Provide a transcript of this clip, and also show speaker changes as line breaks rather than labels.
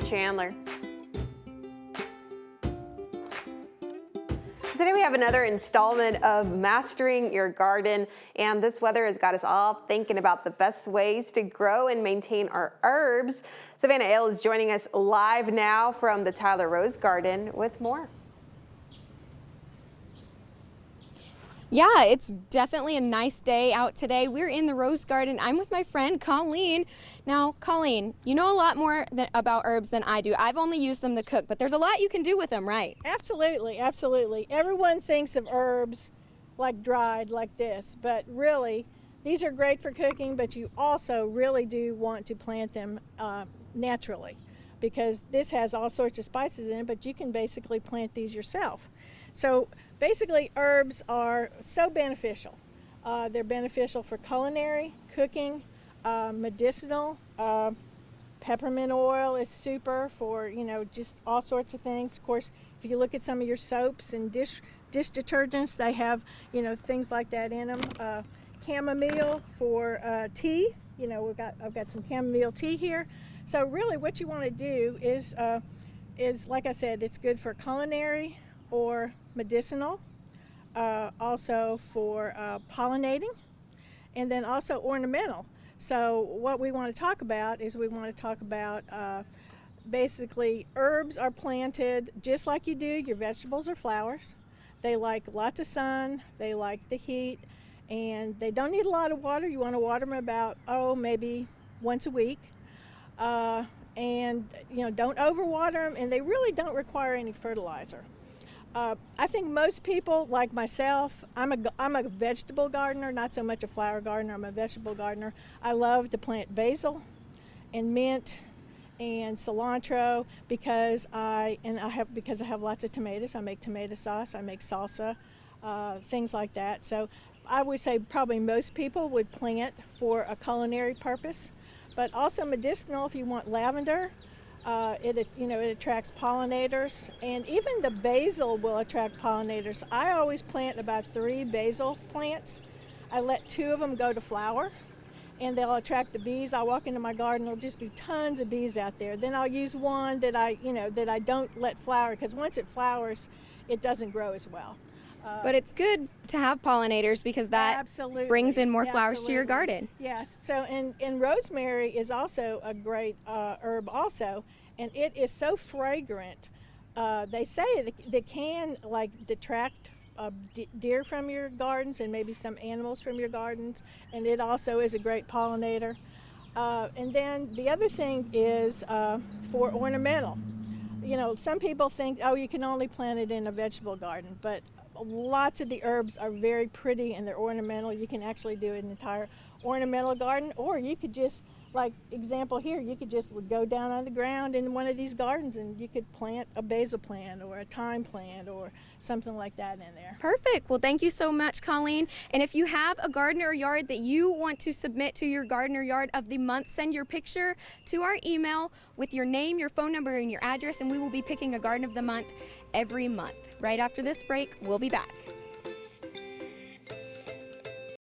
Chandler. Today we have another installment of Mastering Your Garden, and this weather has got us all thinking about the best ways to grow and maintain our herbs. Savannah Ale is joining us live now from the Tyler Rose Garden with more.
Yeah, it's definitely a nice day out today. We're in the Rose Garden. I'm with my friend Colleen. Now, Colleen, you know a lot more about herbs than I do. I've only used them to cook, but there's a lot you can do with them, right?
Absolutely, absolutely. Everyone thinks of herbs like dried like this, but really, these are great for cooking, but you also really do want to plant them naturally, because this has all sorts of spices in it, but you can basically plant these yourself. So basically, herbs are so beneficial. They're beneficial for culinary, cooking, medicinal. Peppermint oil is super for, just all sorts of things. Of course, if you look at some of your soaps and dish detergents, they have, things like that in them. Chamomile for tea. I've got some chamomile tea here. So really what you want to do is like I said, it's good for culinary or medicinal, also for pollinating, and then also ornamental. So what we want to talk about is basically herbs are planted just like you do your vegetables or flowers. They like lots of sun, they like the heat, and they don't need a lot of water. You want to water them about, maybe once a week. And don't overwater them, and they really don't require any fertilizer. I think most people, like myself, I'm a vegetable gardener, not so much a flower gardener. I'm a vegetable gardener. I love to plant basil and mint and cilantro because I have lots of tomatoes. I make tomato sauce, I make salsa, things like that. So I would say probably most people would plant for a culinary purpose, but also medicinal if you want lavender. It attracts pollinators, and even the basil will attract pollinators. I always plant about 3 basil plants. I let 2 of them go to flower, and they'll attract the bees. I walk into my garden, there'll just be tons of bees out there. Then I'll use one that I don't let flower, because once it flowers, it doesn't grow as well.
But it's good to have pollinators because that brings in more flowers to your garden.
Yes. So and rosemary is also a great herb also, and it is so fragrant. They say they can detract deer from your gardens and maybe some animals from your gardens, and it also is a great pollinator. And then the other thing is for ornamental. Some people think, you can only plant it in a vegetable garden, but lots of the herbs are very pretty and they're ornamental. You can actually do an entire ornamental garden, or you could just, like example here, you could just go down on the ground in one of these gardens and you could plant a basil plant or a thyme plant or something like that in there.
Perfect. Well, thank you so much, Colleen. And if you have a garden or yard that you want to submit to your garden or yard of the month, send your picture to our email with your name, your phone number, and your address, and we will be picking a garden of the month every month. Right after this break, we'll be back.